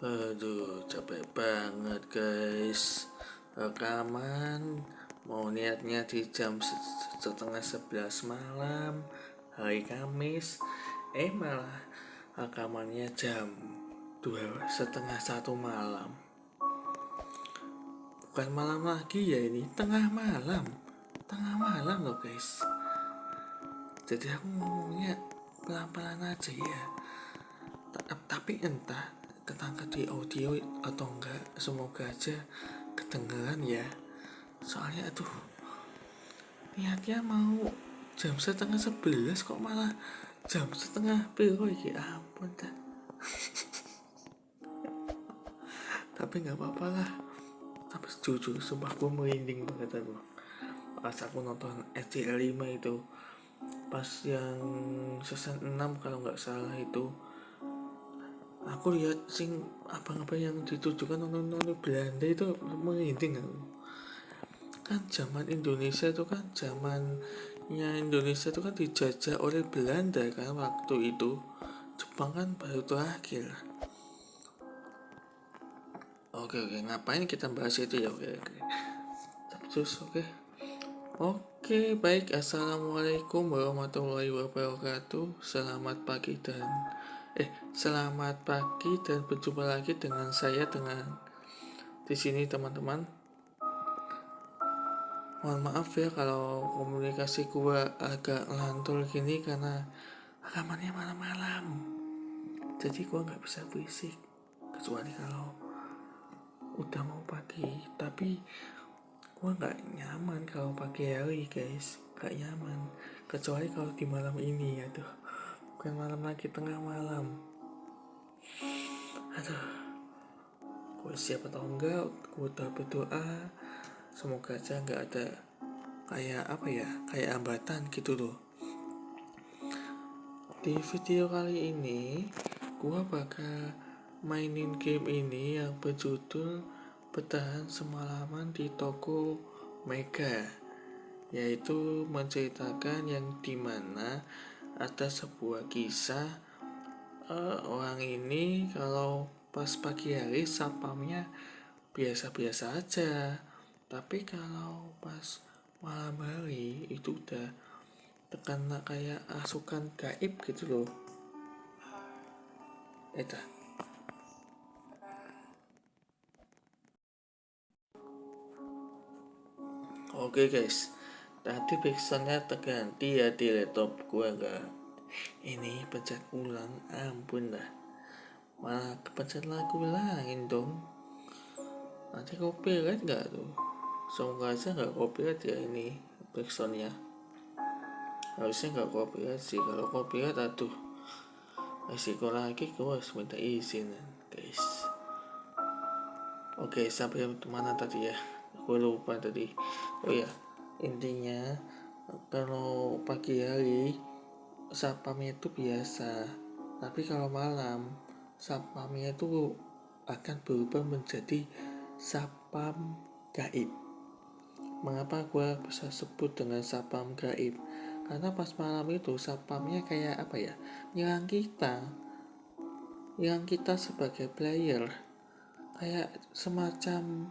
Aduh, capek banget guys. Rekaman mau niatnya di jam setengah 11 malam hari Kamis. Malah rekamannya jam 2:30 malam. Bukan malam lagi ya, ini tengah malam. Tengah malam loh guys. Jadi aku ngomongnya pelan-pelan aja ya. Tapi entah ketangkap di audio atau enggak, semoga aja kedengeran ya. Soalnya aduh, niatnya mau jam setengah 11 kok malah jam setengah piro iki, ampun dah. Tapi nggak apa-apa lah. Tapi jujur sumpah gue merinding banget aku pas aku nonton SCL 5 itu, pas yang season 6 kalau nggak salah itu. Aku lihat sing apa yang ditujukan nonton Belanda itu merinding aku. Kan zaman Indonesia itu kan Indonesia itu kan dijajah oleh Belanda kan waktu itu. Jepang kan baru terakhir. Oke, ngapain kita bahas itu ya? Oke. Terus Oke, baik. Assalamualaikum warahmatullahi wabarakatuh. Selamat pagi dan berjumpa lagi dengan saya di sini teman-teman. Mohon maaf ya kalau komunikasi gua agak lantul gini karena rekamannya malam-malam. Jadi gua nggak bisa berisik kecuali kalau udah mau pagi. Tapi gue nggak nyaman kalau pagi hari guys, nggak nyaman kecuali kalau di malam ini. Aduh, bukan malam lagi, tengah malam. Aduh, gue siap atau enggak, gue udah berdoa semoga aja nggak ada kayak hambatan gitu loh. Di video kali ini gue bakal mainin game ini yang berjudul Bertahan Semalaman di Toko Mega, yaitu menceritakan yang dimana ada sebuah kisah orang ini kalau pas pagi hari sapamnya biasa-biasa aja, tapi kalau pas malam hari itu udah terkena kayak asukan gaib gitu loh. Oke guys, tadi backsoundnya terganti ya di laptop gue enggak. Ini pencet ulang, ampun dah. Malah kepencet lagu lain dong. Nanti copyright nggak tuh? Semoga aja nggak copyright ya ini backsoundnya. Harusnya nggak copyright sih. Kalau copyright aduh, resiko lagi gue harus minta izin guys. Oke, sampai mana tadi ya? Gue lupa tadi. Oh ya, intinya kalau pagi hari sapamnya itu biasa, tapi kalau malam sapamnya itu akan berubah menjadi sapam gaib. Mengapa gue bisa sebut dengan sapam gaib? Karena pas malam itu sapamnya kayak nyerang kita sebagai player, kayak semacam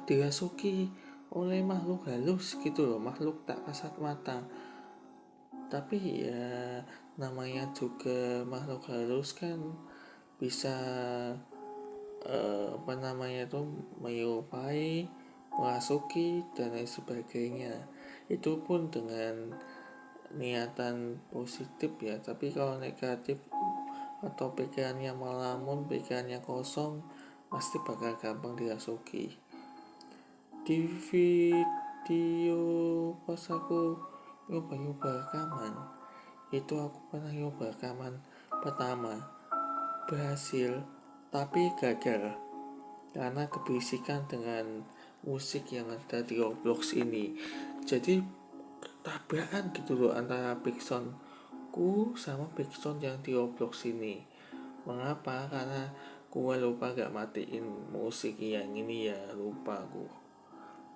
dirasuki oleh makhluk halus gitu loh, makhluk tak kasat mata. Tapi ya namanya juga makhluk halus kan bisa menyerupai, merasuki dan lain sebagainya. Itu pun dengan niatan positif ya, tapi kalau negatif atau pikirannya melamun, pikirannya kosong, pasti bakal gampang dirasuki. Di video pas aku nyoba rekaman, itu aku pernah nyoba rekaman pertama, berhasil tapi gagal karena keberisikan dengan musik yang ada di Roblox ini. Jadi tabrakan gitu loh antara backsoundku sama backsound yang di Roblox ini. Mengapa? Karena gua lupa gak matiin musik yang ini ya, lupa aku.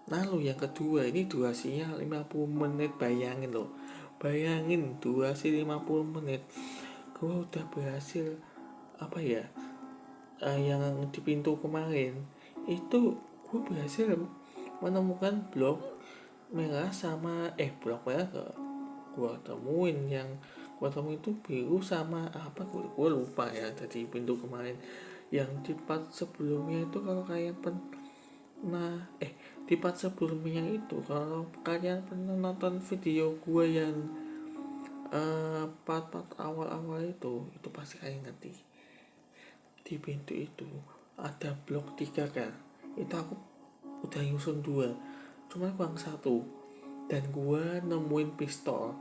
Lalu yang kedua, ini durasinya 50 menit, bayangin loh. Bayangin durasi 50 menit. Gua udah berhasil yang di pintu kemarin itu gue berhasil menemukan blok merah sama blok merah gak gue temuin. Yang gue temuin itu biru sama apa, gue lupa ya. Tadi pintu kemarin yang di part sebelumnya itu, kalau kalian pernah di part sebelumnya itu, kalau kalian pernah nonton video gue yang part-part awal-awal itu pasti kalian ngerti. Di pintu itu ada blok 3 kan, itu aku udah nyusun 2, cuman kurang 1, dan gue nemuin pistol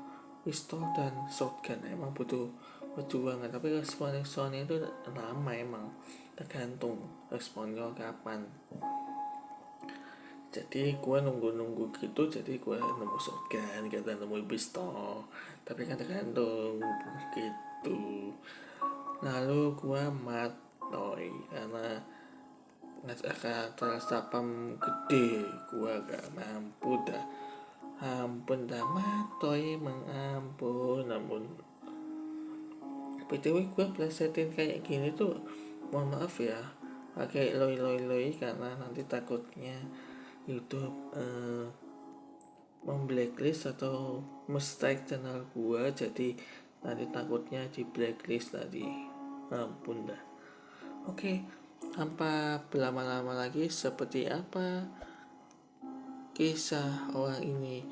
dan shotgun. Emang butuh perjuangan, tapi responnya itu lama, emang tergantung responnya kapan. Jadi gue nunggu gitu, jadi gue nemu shotgun, kita nemu pistol, tapi kan tergantung gitu. Lalu gue matoy karena kata sapam gede, gue gak mampu dah. Ampun dah matoy, mengampun. Namun btw gue plesetin kayak gini tuh, mohon maaf ya, pakai loi karena nanti takutnya YouTube memblacklist atau mistake channel gue, jadi nanti takutnya di blacklist tadi. Ampun dah. Oke, tanpa berlama-lama lagi, seperti apa kisah orang ini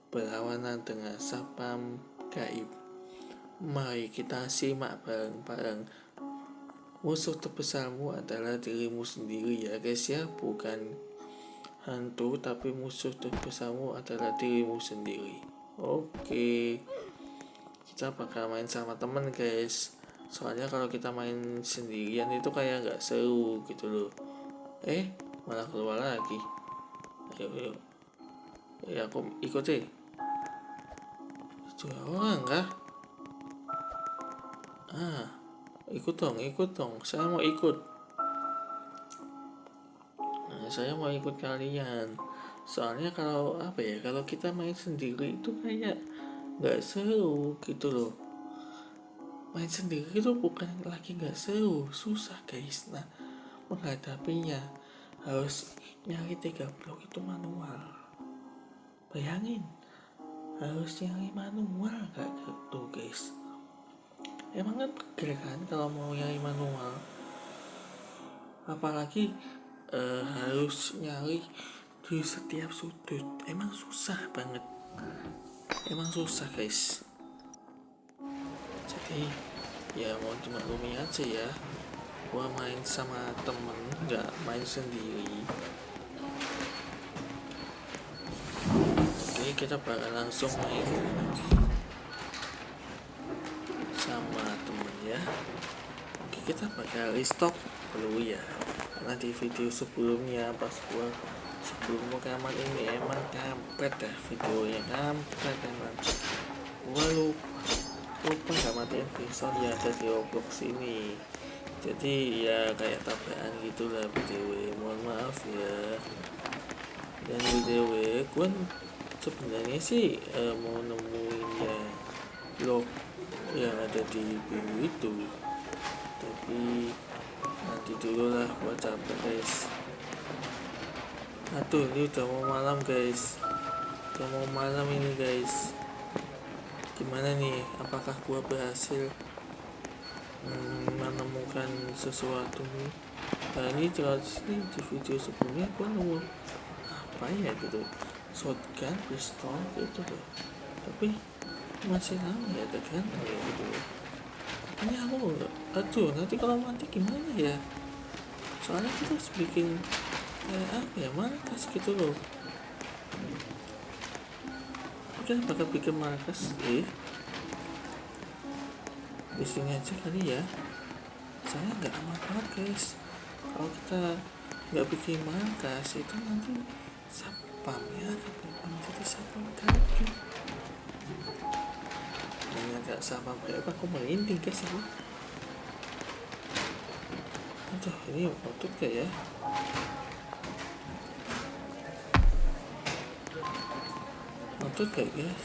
berlawanan dengan sapam gaib? Mari kita simak bareng-bareng. Musuh terbesarmu adalah dirimu sendiri ya guys ya, bukan hantu, tapi musuh terbesarmu adalah dirimu sendiri. Oke, kita bakal main sama temen guys. Soalnya kalau kita main sendirian itu kayak gak seru gitu loh. Malah keluar lagi. Ayo. Ya aku ikut deh. Itu orang kah? Ikut dong. Saya mau ikut. Saya mau ikut kalian. Soalnya kalau kita main sendiri itu kayak gak seru gitu loh. Main sendiri itu bukan lagi gak seru, susah guys. Nah, menghadapinya harus nyari 3 blok itu manual. Bayangin, harus nyari manual gak gitu guys. Emang kan pegel kan kalau mau nyari manual, apalagi harus nyari di setiap sudut. Emang susah banget, emang susah guys. Jadi ya mau dimaklumi aja ya, gua main sama temen, gak main sendiri. Oke, kita bakal langsung main sama temen ya. Oke, kita bakal restock dulu ya, karena di video sebelumnya pas gua sebelum rekaman ini emang kampret dah, videonya kampret emang. Gua lupa gak matiin pixel ya ada di Roblox ini, jadi ya kayak tabrakan gitu lah btw, mohon maaf ya. Dan btw gue sebenarnya sih mau nemuin ya blog yang ada di biru itu, tapi nanti dulu lah, gue capek guys. Aduh, ini udah mau malam guys, ini guys. Gimana nih, apakah gua berhasil menemukan sesuatu nih? Nah, ini jelas nih, di video sebelumnya gua nemu apa ya gitu, shotgun, pistol gitu loh, tapi masih lama ya tergantung ya gitu loh. Ini aduh, nanti kalau mati gimana ya, soalnya kita harus bikin markas gitu loh. Kita bakal bikin markas di sini aja kali ya. Saya nggak aman banget guys, kalau kita nggak bikin markas itu nanti sapam ya akan menjadi sapam gaib. Ternyata sapam gaib aku merinding guys aku. Aduh, ini patut gak ya? Patut gak guys?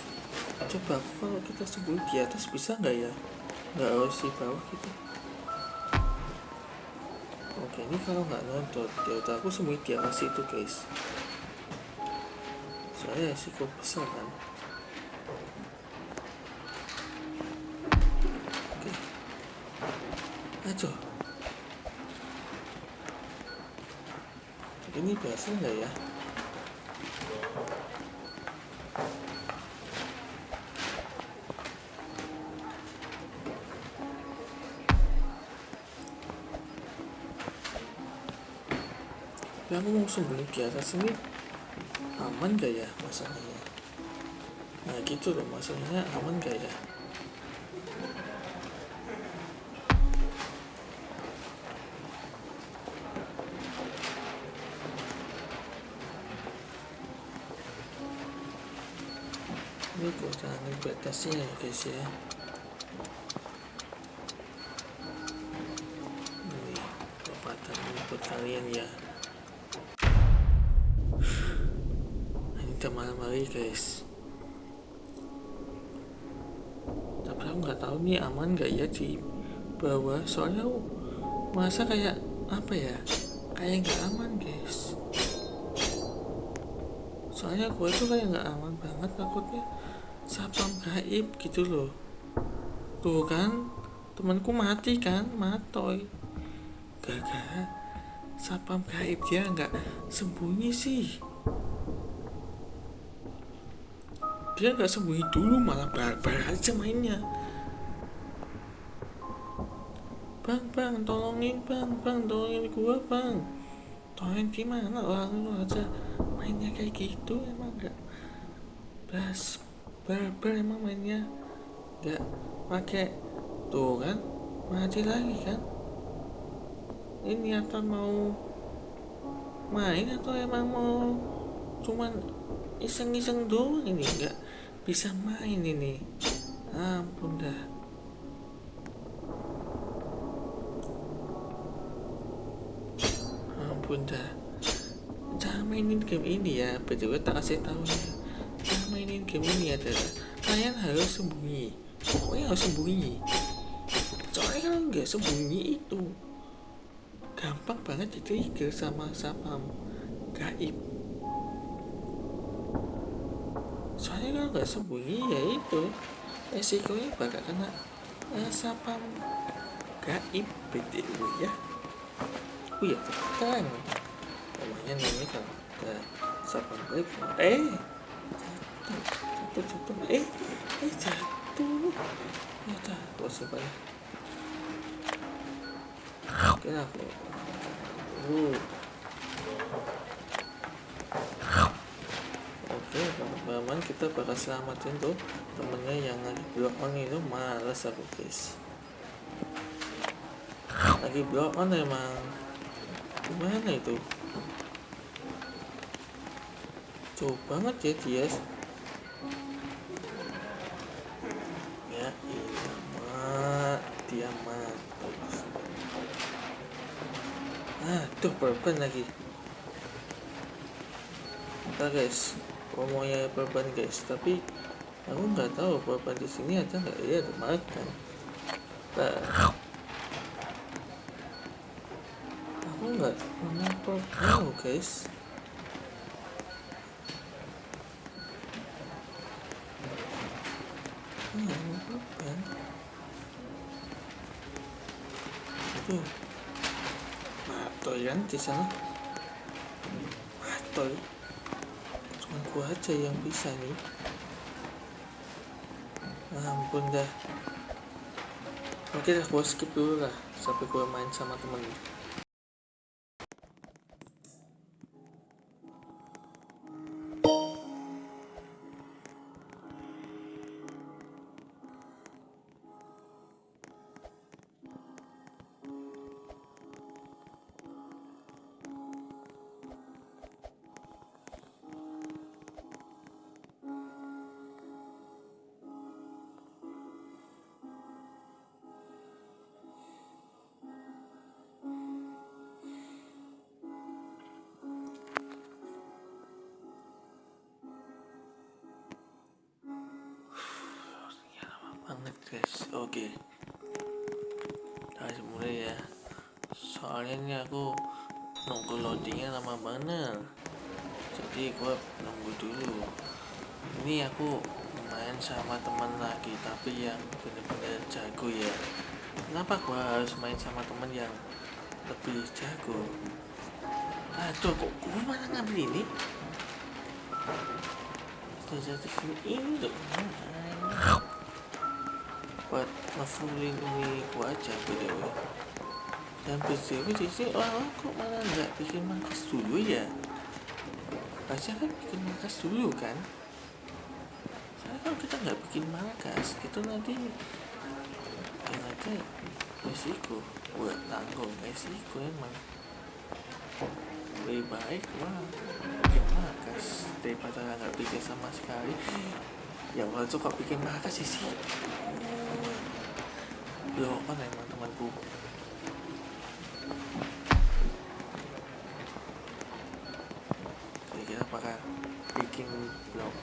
Coba kalau kita sembunyi di atas bisa nggak ya? Nggak harus di bawah gitu. Oke, ini kalau nggak nonton di otak aku sembunyi di atas itu guys, soalnya resiko besar kan. Oke, ayo. Ini berhasil nggak ya? Tapi aku mau sembunyi di atas ini aman gak ya masalahnya? Nah gitu loh, masalahnya aman gak ya? Ini kurangin batasnya ya guys ya. Ini kekuatan buat kalian ya. Ini udah malam hari guys, tapi aku nggak tahu nih aman gak ya di bawah, soalnya aku merasa kayak apa ya, kayak nggak aman guys. Soalnya gue tuh kayak nggak aman banget, takutnya satpam gaib gitu loh. Tuh kan temanku mati kan, matoy gara-gara satpam gaib. Dia nggak sembunyi sih, dia nggak sembunyi dulu, malah barbar aja mainnya. Bang tolongin bang tolongin gua bang, tolongin gimana orang lu aja mainnya kayak gitu. Emang nggak bas barbar emang mainnya, nggak pakai. Tuh kan mati lagi kan. Ini niatan mau main atau emang mau cuman iseng-iseng doang? Ini nggak bisa main ini, ampun dah. Ampun dah, jangan mainin game ini ya. Betul, tak kasih tahu ya, jangan mainin game ini adalah kalian harus sembunyi, pokoknya harus sembunyi. Soalnya kalau nggak sembunyi itu gampang banget di-trigger sama sapam gaib. Soalnya kalau nggak sembunyi ya itu resikonya bakal kena sapam gaib BTW ya. Oh ya kan, namanya nih kalau ada sapam gaib jatuh jatuh. Ya jatuh sebanyak. Kenapa? Oke, teman-teman, kita bakal selamatin tuh temennya yang lagi block on itu. Males aku guys, lagi block on emang gimana itu, jauh banget ya dia. Ya iya mak, dia mati. Tuh perban lagi. Nah guys, promonya perban guys, tapi aku nggak tahu perban di sini ada nggak ya, ada makan. Aku nggak pernah perban guys. Perban itu matoy kan di sana, matoy. Cuma gua aja yang bisa nih. Ampun dah. Oke dah, gua skip dulu lah sampai gua main sama temen. Banget guys. Oke, kita mulai ya. soalnya ini aku nunggu loadingnya lama banget, jadi gue nunggu dulu. Ini aku main sama teman lagi, tapi yang bener-bener jago ya. Kenapa gue harus main sama teman yang lebih jago? Aduh, kok gue malah ngambil ini? Jadi ini loh, buat ngefullin ini gue aja btw. Dan btw di sini orang kok malah nggak bikin markas dulu ya? Harusnya kan bikin markas dulu kan? Soalnya kalau kita nggak bikin markas, itu nanti yang ada resiko, buat tanggung resiko emang. Lebih baik wah bikin markas daripada nggak bikin sama sekali. Ya kalau suka bikin markas sih blok on emang temanku. Jadi kita bakal bikin blok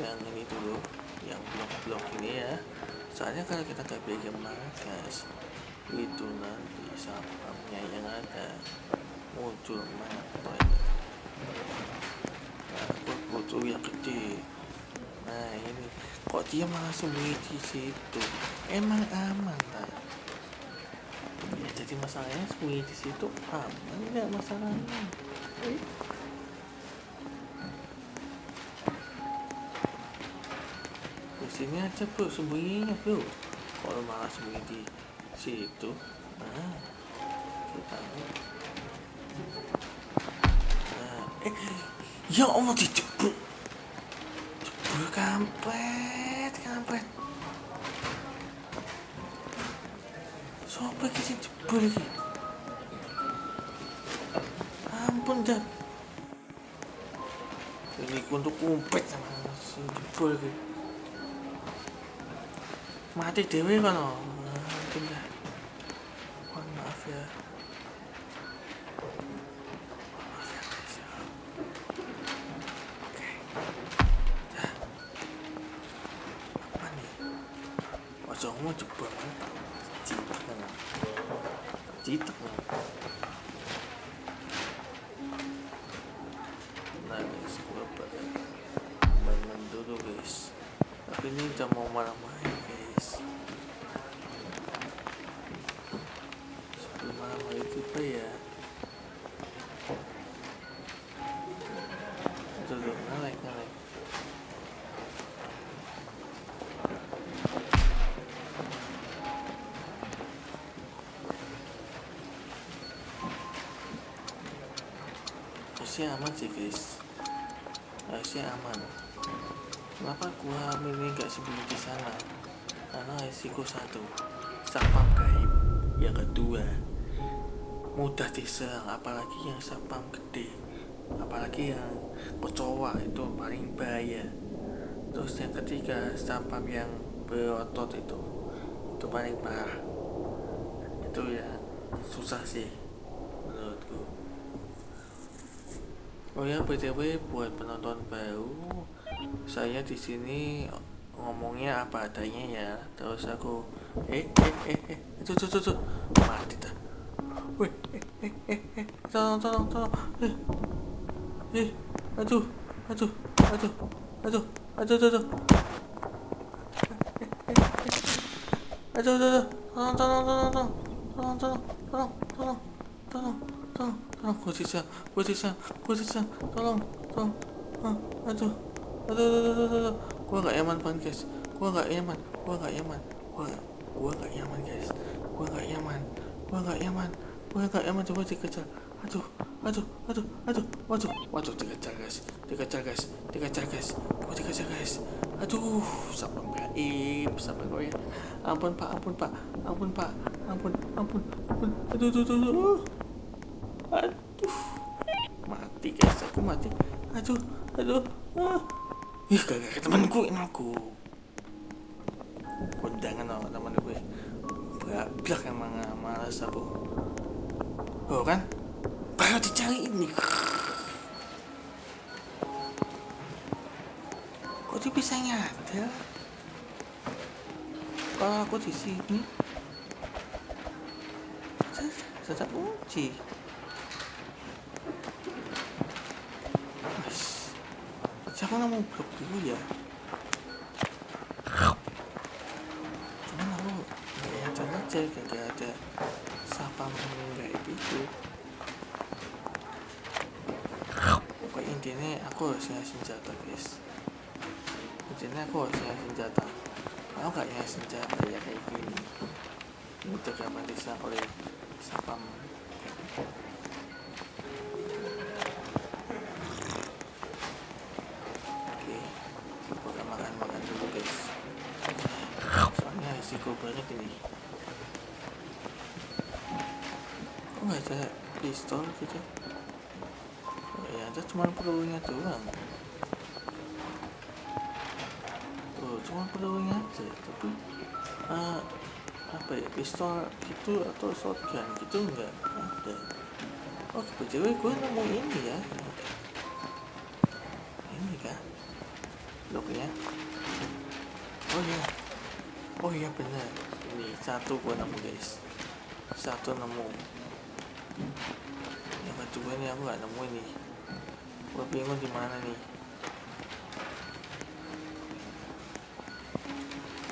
yang ini dulu, yang blok-blok ini ya. Soalnya kalau kita nggak bikin markas, itu nanti sapamnya yang ada muncul matoy. Nah, aku butuh yang gede. Nah ini kok dia malah sembunyi di situ? Emang aman tak? Ya jadi masalahnya sembunyi di situ aman nggak masalahnya? Di sini aja bro sembunyinya bro. Kalau malah sembunyi di situ, nah kita ya Allah dijebur kampret sopo iki sing jebul iki, ampun dah ini untuk kumpet sama sing jebul iki mati dewe kan. Ampun dah, mohon maaf ya. Mau jebol mantap citek nah guys, gue bangun dulu guys, tapi ini udah mau malam-malam guys. Sebelum malam-malam kita ya dulu ngelek harusnya aman sih guys, harusnya aman. Kenapa gua milih nggak sembunyi di sana? Karena risiko satu, sapam gaib. Yang kedua, mudah diserang, apalagi yang sapam gede, apalagi yang kecoa itu paling bahaya. Terus yang ketiga, sapam yang berotot itu paling parah. Itu ya susah sih menurutku. Oh ya, btw buat penonton baru, saya di sini ngomongnya apa adanya ya. Terus aku itu mati dah. Weh, tolong. Aduh. Tolong, posisi, tolong, aduh, gua nggak nyaman banget guys, gua nggak nyaman coba dikejar, aduh, waduh, dikejar guys, gua dikejar guys, aduh, sampai gaib, sampai goyang, ampun pak, aduh. Mati guys, aku mati. Aduh. Ih, kayak temanku ini aku. Kondangan sama teman gue. Blablak emang malas aku. Oh kan? Baru dicari ini. Kok dia bisa nyadar? Kalau aku di sini. ada kunci. Mas, aku nemu blok dulu ya. Cuman aku nggak yakin aja gak ada sapam gaib itu. Pokoknya intinya aku harus ngasih senjata guys. Intinya aku harus ngasih senjata. Aku gak ngasih senjata ya kayak gini. Itu gampang diserang oleh sapam. Oke, kita makan dulu guys. Soalnya risiko banget ini. Kok gak ada pistol gitu? Oh ya, ada cuma pelurunya doang. Oh, cuma pelurunya aja. Tapi apa ya, pistol gitu atau shotgun gitu enggak ada. Oh, kebetulan gue nemu ini ya. Ini kah bloknya? Oh iya benar. Ini satu gue nemu guys. Satu nemu. Yang kedua ini aku nggak nemu ini. Gue bingung di mana nih.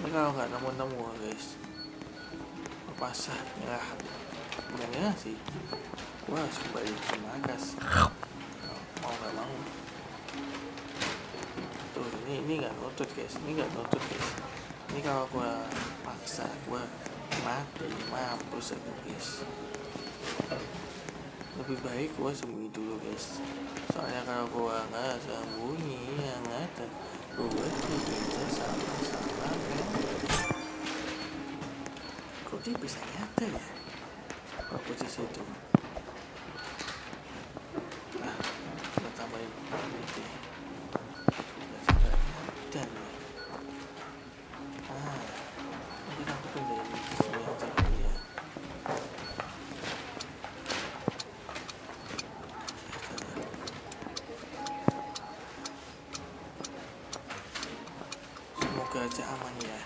Ini kalau nggak nemu guys, pasah nyerah. Bukan nyerah sih. Gue harus kembali ke markas. Mau nggak mau. Tuh ini nggak nutut guys. Ini kalau gue paksa gue mati, mampus aku guys. Lebih baik gue sembunyi dulu guys. Soalnya kalau gue nggak sembunyi, yang ada gue bisa salah kan. Kok dia bisa nyata ya kalau posisi itu? Nah, kita tambahin ini. Dan mungkin aku pindahin di sini aja kali ya. Semoga aja aman ya.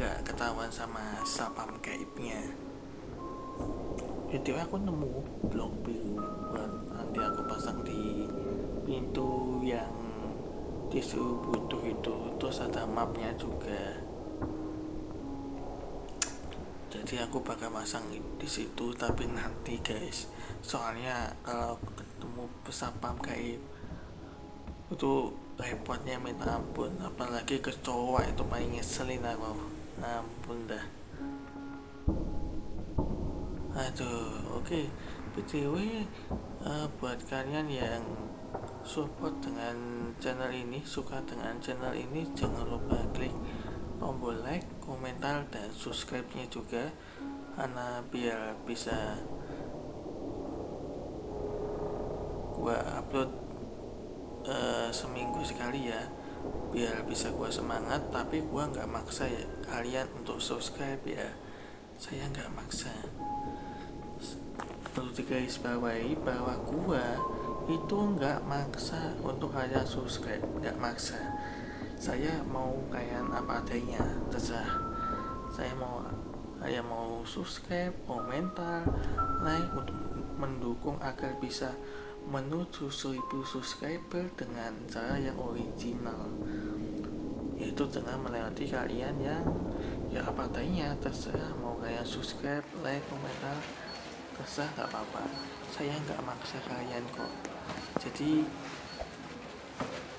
Nggak ketahuan sama sapam gaibnya. Jadi aku nemu blok biru buat nanti aku pasang di pintu yang disuruh butuh itu. Terus ada mapnya juga. Jadi aku bakal pasang di situ, tapi nanti guys. Soalnya kalau ketemu sapam gaib itu repotnya minta ampun. Apalagi kecoa itu paling ngeselin aku. Ampun dah. Aduh, oke. BTW, buat kalian yang support dengan channel ini, suka dengan channel ini, jangan lupa klik tombol like, komentar, dan subscribe-nya juga, karena biar bisa gua upload seminggu sekali ya, biar bisa gua semangat. Tapi gua nggak maksa ya kalian untuk subscribe ya, saya nggak maksa. Perlu digarisbawahi bahwa gua itu nggak maksa untuk kalian subscribe, nggak maksa. Saya mau kalian apa adanya, terserah. Saya mau kalian mau subscribe, komentar, like untuk mendukung agar bisa menuju 1000 subscriber dengan cara yang original, yaitu dengan melewati kalian yang ya apa adanya, terserah. Mau kalian subscribe, like, komentar, terserah, nggak apa-apa. Saya nggak maksa kalian kok. Jadi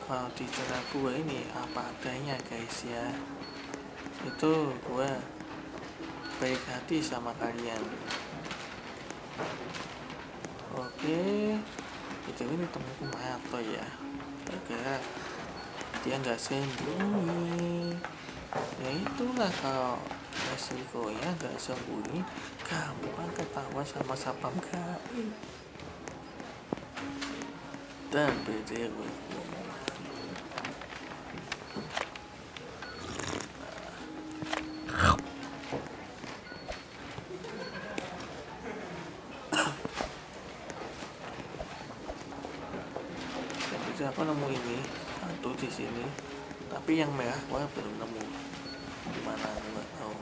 kalau di channel gue ini apa adanya guys ya, itu gue baik hati sama kalian. Oke, itu ini temuku Mato ya, gara-gara dia nggak sembunyi. Ya itulah, kalau resikonya nggak sembunyi gampang ketahuan sama sapam gaib. Dan BTW aku nemu ini satu di sini, tapi yang merah gua belum nemu. Gimana aku nggak tahu.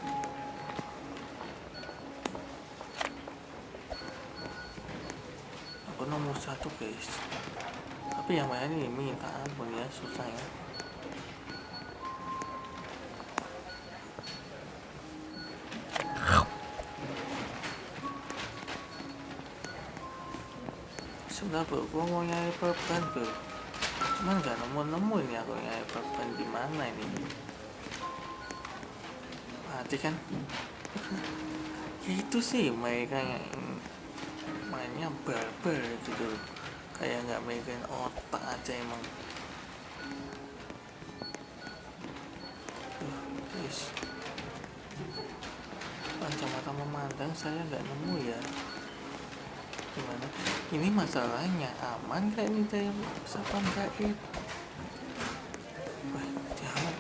nomor 1 guys, tapi yang main ini minta ampun ya, susah ya. Sebenarnya bro, gua mau nyari perban bro, cuman gak nemu ini aku nyari perban di mana ini. Berarti kan ya itu sih mereka yang mainnya barbar gitu loh, kayak nggak megang otak aja emang. Guys, kacamata memandang saya nggak nemu ya. Gimana ini masalahnya, aman gak ini dari sapam gaib? Wah jangan,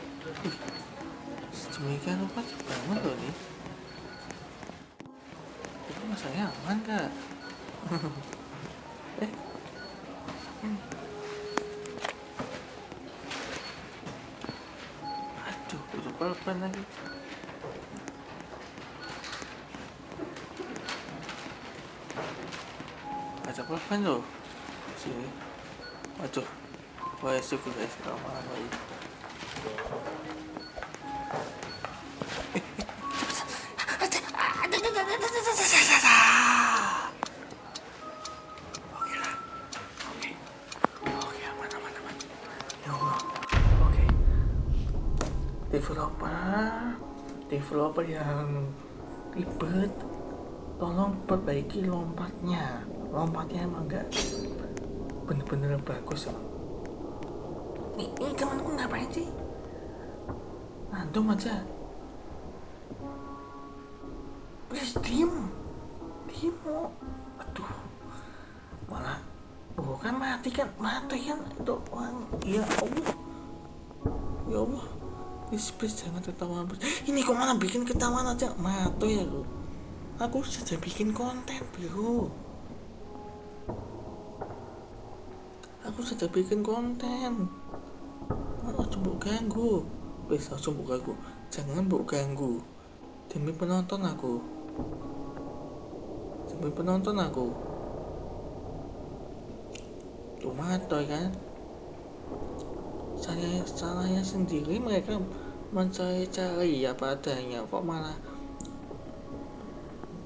sedemikian rupa banget loh nih. Itu masalahnya aman gak? Aduh, udah perban lagi. Ada perban loh sini. Waduh, wah syukur guys, kalau malam lagi. Developer yang ribet, tolong perbaiki lompatnya emang gak bener-bener bagus loh. Ini temanku ngapain sih, random aja. Please diem aduh, malah bukan mati kan itu orang. Ya Allah, please jangan ketawa. Ini kok malah bikin ketawa aja, mati ya lu. Aku saja bikin konten bro, coba ganggu, jangan mbok ganggu demi penonton aku. Cuma toh kan salahnya sendiri, mereka mencari apa adanya, kok malah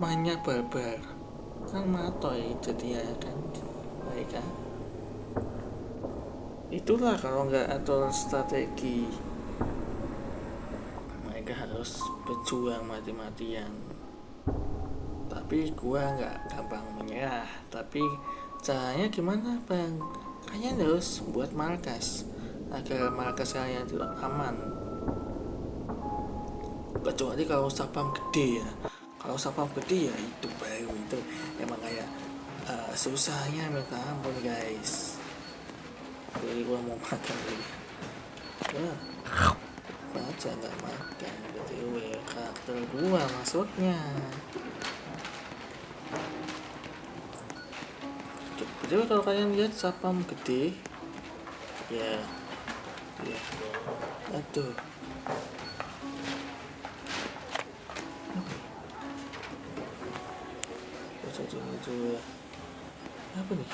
banyak barbar kan matoy jadi ya kan mereka. Itulah kalau nggak atur strategi, mereka harus berjuang mati-matian. Tapi gua nggak gampang menyerah. Tapi caranya gimana bang? Kalian harus buat markas agar markas kalian itu aman. Kecuali kalau sapam gede ya. Kalau sapam gede ya itu baru, itu emang kayak susahnya minta ampun guys. Jadi gua mau makan lagi. Wah, baca nggak makan, btw karakter gua maksudnya. Jadi kalau kalian lihat sapam gede, ya, aduh. Itu apa nih?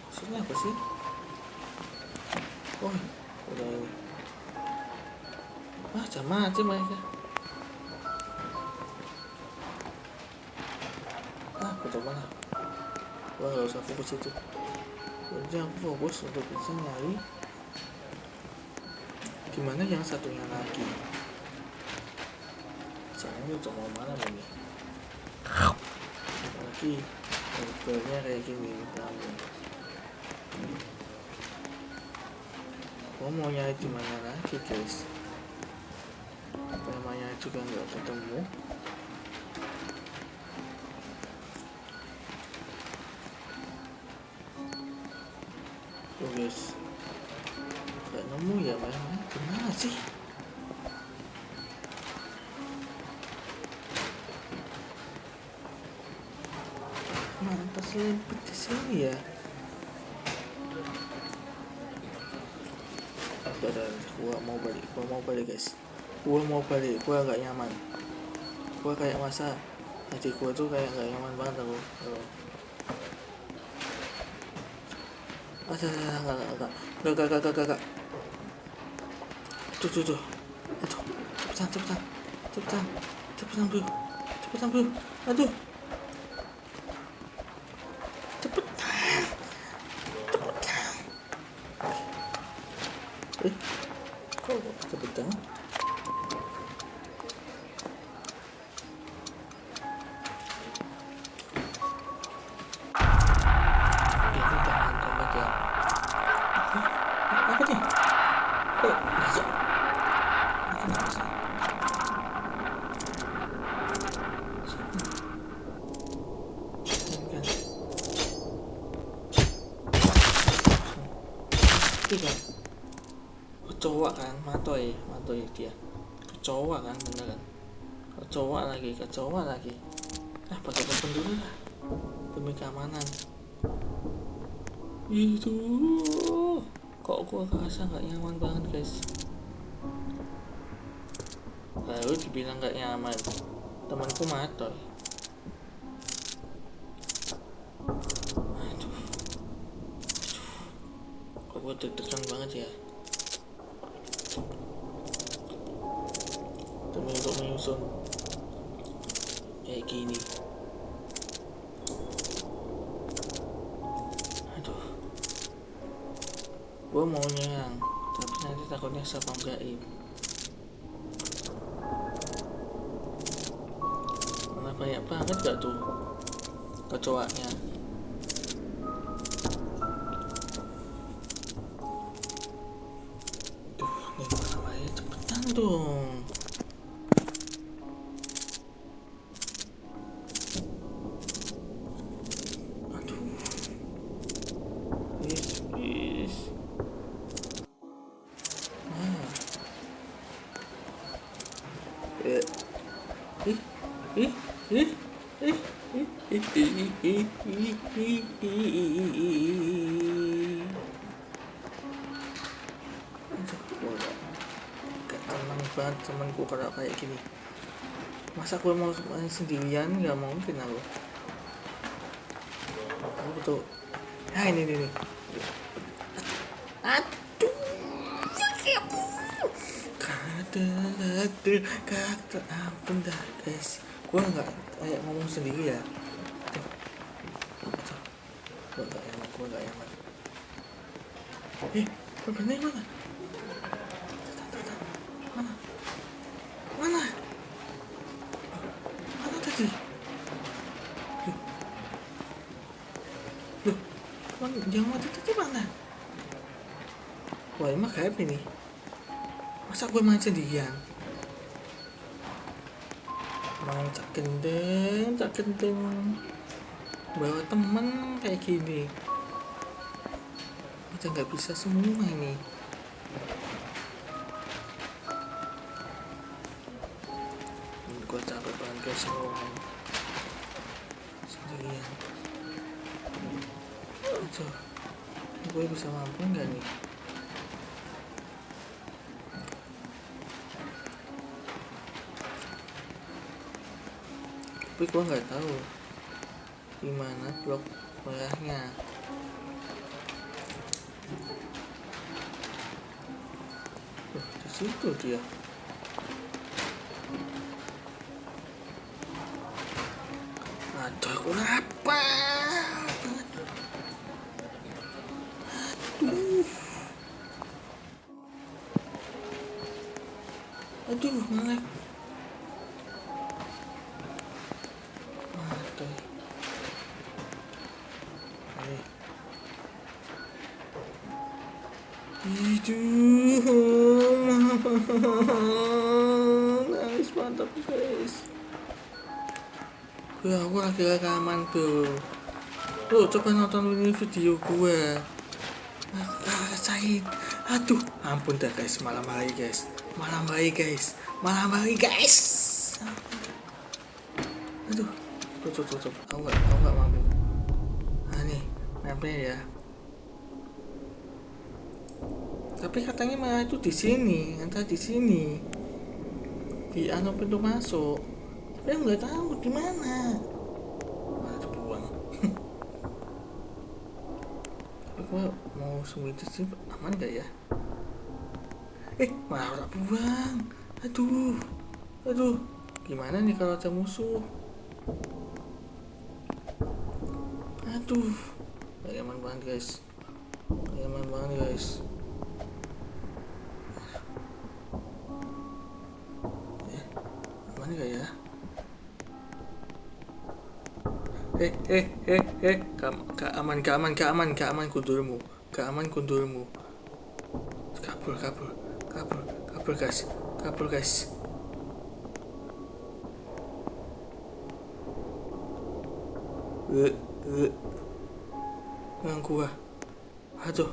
Maksudnya apa sih? Oh, udah ini. Jangan mati mereka. Betul mana? Gua gak usah fokus itu. Jadi aku fokus untuk bisa nyari gimana yang satunya lagi. Soalnya untuk mau mana ini? Lagi levelnya kayak gini kamu. Gua mau nyari di mana lagi guys? Namanya juga nggak ketemu. Tuh guys, nggak nemu ya mainnya, gimana sih? keselipet di sini ya. Udah, gua mau balik guys. Gua gak nyaman. Gua kayak masa hati gua tuh kayak gak nyaman banget aku. Enggak. Tuh. Aduh, cepetan bro. Aduh, cepetan. Kok cepetan? Ini tangan kombat ya. Apa nih? Bisa. Kenapa sih? Kan kecoa kan, matoi dia kecoa kan, beneran kecoa lagi. Pakai telepon dulu lah demi keamanan. Itu kok gua kerasa nggak nyaman banget guys. Baru dibilang nggak nyaman, temanku matoi. Kok gua deg-degan banget ya demi untuk menyusun kayak gini. Aduh, gua mau nyerang tapi nanti takutnya sapam gaib. Mana banyak banget gak tuh kecoanya. Duh, nih mana ya, cepetan dong. Gak tenang banget temanku kalau kayak gini. Masa gue mau main sendirian? Gak mungkin aku betul. Nah ini. Aduh, karakter ampun dah guys. Gue nggak kayak ngomong sendiri ya. Gue nggak enak. Korbannya mana? Mana tadi? Loh, yang mati tadi mana? Wah, emang kayak ini. Masa gue main sendirian? Mau cak gendeng bawa temen kayak gini udah nggak bisa semua ini. Gue capek banget guys sendirian. Aduh, gue bisa mampu nggak nih? Tapi gue nggak tahu gimana blok merahnya. Di situ dia. Aduh, aku lapar. Aduh, melek. Nangis mantap guys. Aku lagi rekaman bro. Coba nonton ini video gue. Rasain. Aduh, ampun dah guys. Malam hari guys. Aduh, tuh. Aku nggak mampu. Nah nih mapnya ya. Tapi katanya malah itu di sini, entah di sini, di anu pintu masuk. Tapi aku nggak tahu di mana. Malah dibuang. Tapi gua mau sembunyi di sini aman gak ya? Malah tak buang. Aduh. Gimana nih kalau ada musuh? Aduh, gak aman banget guys. Aman gak ya? Gak aman kundurmu. Kabur guys. Ganggu gua. Aduh,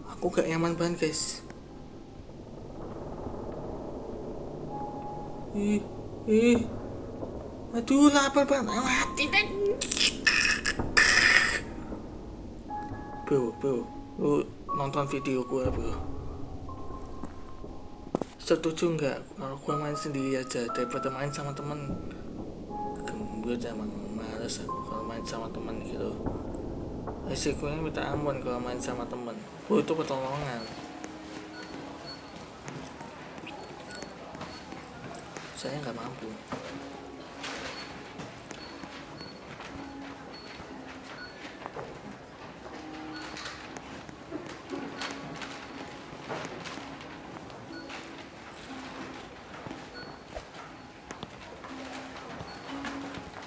aku gak nyaman banget guys. Aduh, lapar banget. Mati deh. Bro, lu nonton video gue bro. Setuju nggak kalau gue main sendiri aja daripada main sama temen? Gue emang males aku kalau main sama temen gitu. Resikonya minta ampun kalau main sama temen. Itu pertolongan. Saya nggak mampu.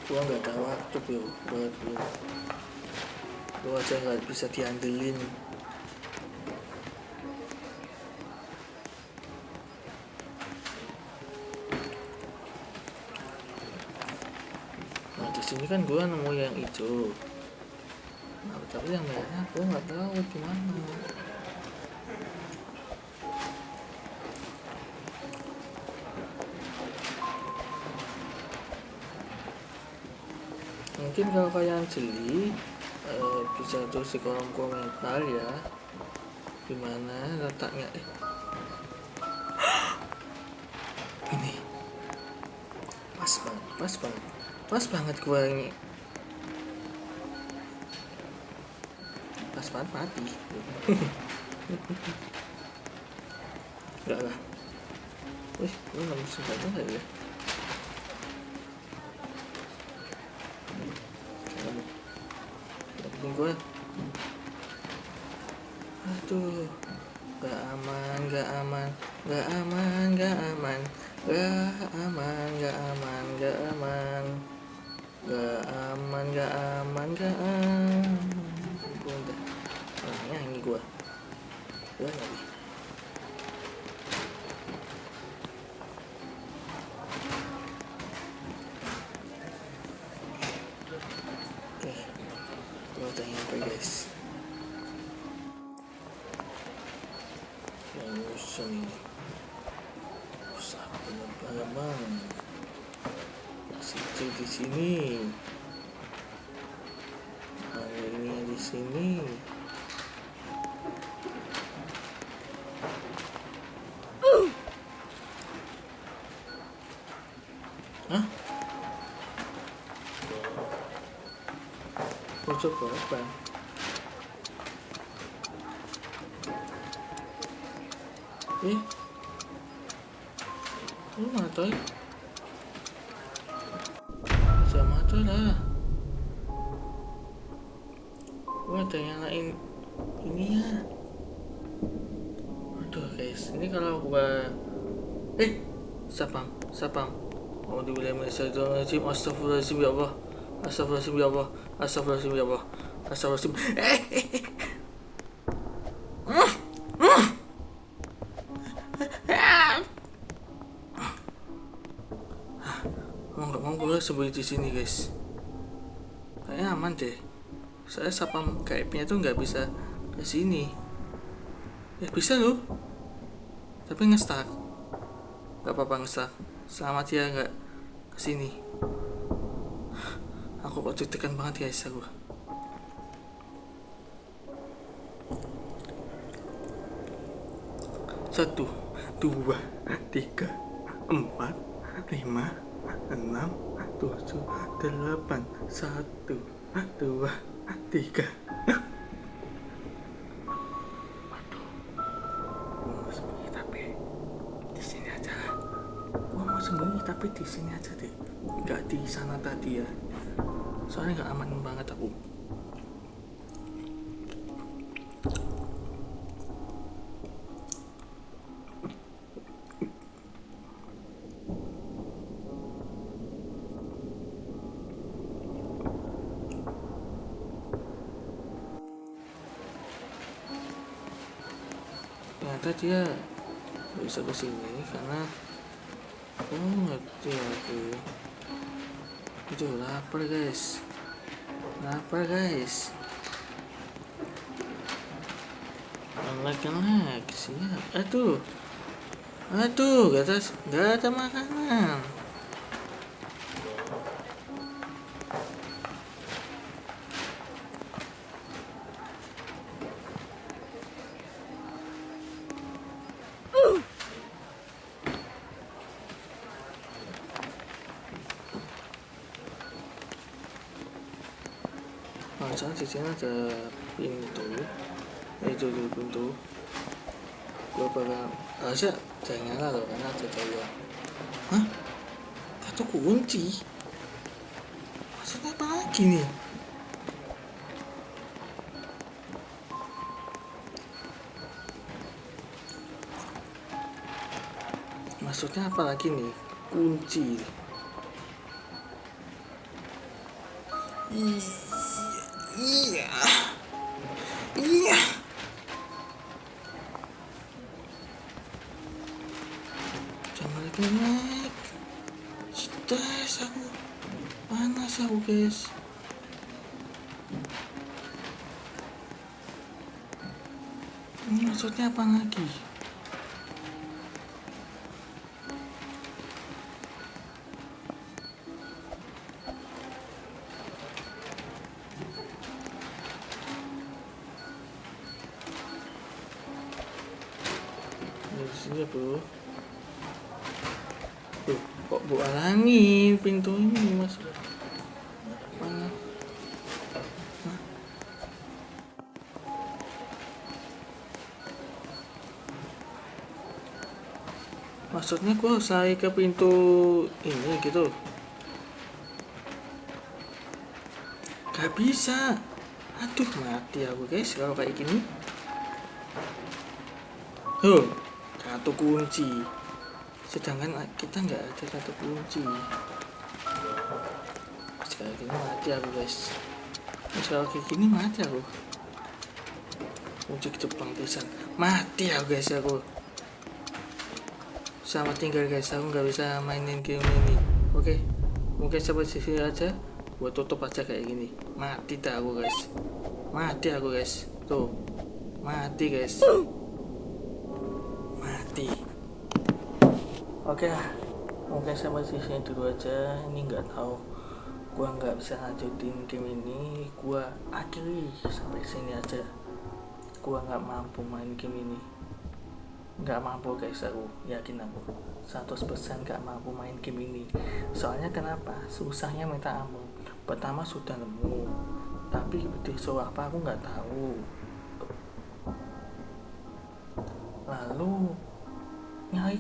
Gua nggak ada waktu bro buat lu aja nggak bisa diandelin. Nah di sini kan gua nemu yang hijau, tapi yang merah gua nggak tahu gimana. Mungkin kalau kalian jeli bisa tulis di kolom komentar ya gimana letaknya. Ini pas banget gua ini, pas banget mati. Enggak lah, lu nggak bisa baca nggak ya? Gue aduh gak aman udah nyanyi gue lagi. Udah nyampe guys. Yang usah ini bener bang. Situ di sini. Ini di sini. Hah? Pojok berapa? Lu matoy? Bisa matoy lah. Gua ada nyalain ini ya. Aduh guys, ini kalau gua sapam. Mau dibilang Astagfirullahaladzim, astagfirullahaladzim ya Allah. Astagfirullahaladzim. Mau gue sembunyi di sini guys. Kayaknya aman deh. Saya sapam gaibnya tuh nggak bisa ke sini. Ya bisa loh. Tapi nge-stuck. Gak apa-apa nge-stuck. Selamat ya nggak kesini. Aku kok deg-degan banget guys aku. 1, 2, 3, 4, 5, 6, 7, 8. 1, 2, 3. Gua mau sembunyi tapi di sini aja deh, nggak di sana tadi ya, soalnya nggak aman banget aku. Ternyata dia bisa kesini karena aku ngerti aku. Itu lapar guys. Lag siap. Aduh, gak ada makanan. Misalnya di sini ada pintu, itu dulu pintu. Gua bakal harusnya jangan nyala loh karena ada cahaya. Hah? Kartu kunci? Maksudnya apa lagi nih? Maksudnya apa lagi nih? Kunci. Iya. Jangan lagi naik. Stres aku. Panas aku guys. Maksudnya apa lagi? Sini bro. Kok bu alangin pintu ini mas? Mana? Maksudnya gua harus lari ke pintu ini gitu? Gak bisa. Aduh mati aku guys kalau kayak gini. Kartu kunci, sedangkan kita nggak ada kartu kunci. Sekali gini mati aku guys. Kalau kayak gini mati aku. Kunci Jepang pisan. Mati aku guys aku. Selamat tinggal guys, aku nggak bisa mainin game ini. Oke, mungkin sampai sini aja. Gua tutup aja kayak gini. Mati dah aku guys. Mati aku guys. Tuh, mati guys. Oke lah, mungkin sampai sini dulu aja. Ini nggak tahu, gua nggak bisa lanjutin game ini. Gua akhiri sampai sini aja. Gua nggak mampu main game ini. Nggak mampu guys, aku yakin aku 100% nggak mampu main game ini. Soalnya kenapa? Susahnya minta ampun. Pertama sudah nemu, tapi disuruh apa aku nggak tahu. Lalu nyari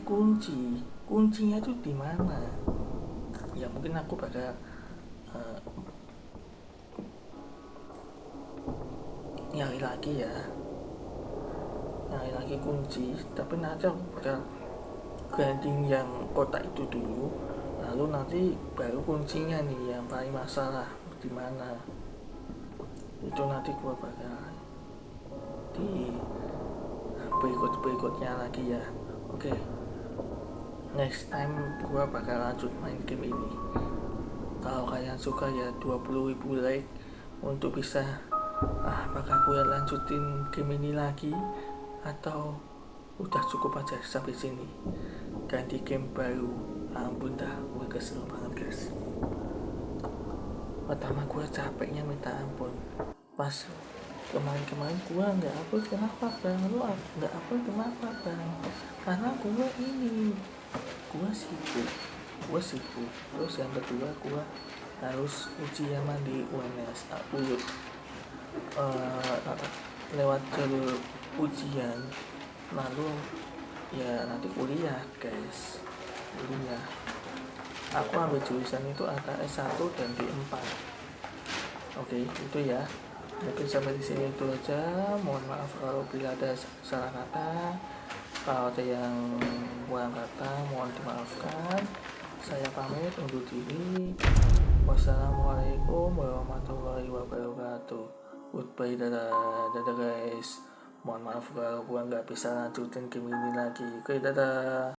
kuncinya itu di mana? Ya mungkin aku bakal nyari lagi kunci, tapi nanti aku bakal grinding yang kotak itu dulu, lalu nanti baru kuncinya nih yang paling masalah di mana. Itu nanti gua bakal di berikutnya lagi ya. Oke. Next time gua bakal lanjut main game ini. Kalau kalian suka ya 20.000 like untuk bisa apakah gue lanjutin game ini lagi atau udah cukup aja sampai sini, ganti game baru. Ampun dah, gue kesel banget guys. Pertama gue capeknya minta ampun, pas Kemarin-kemarin gua nggak upload kenapa bang? Lu nggak upload kenapa bang? Karena gua sibuk. Terus yang kedua gua harus ujian di UMS aku lewat jalur ujian, lalu ya nanti kuliah guys, kuliah. Aku ambil jurusan itu ada S1 dan D4. Oke, itu ya. Mungkin sampai di sini itu aja. Mohon maaf kalau bila ada salah kata. Kalau ada yang kurang kata, mohon dimaafkan. Saya pamit undur diri. Wassalamualaikum warahmatullahi wabarakatuh. Goodbye, dadah, dadah guys. Mohon maaf kalau gua nggak bisa lanjutin game ini lagi. Oke, dadah.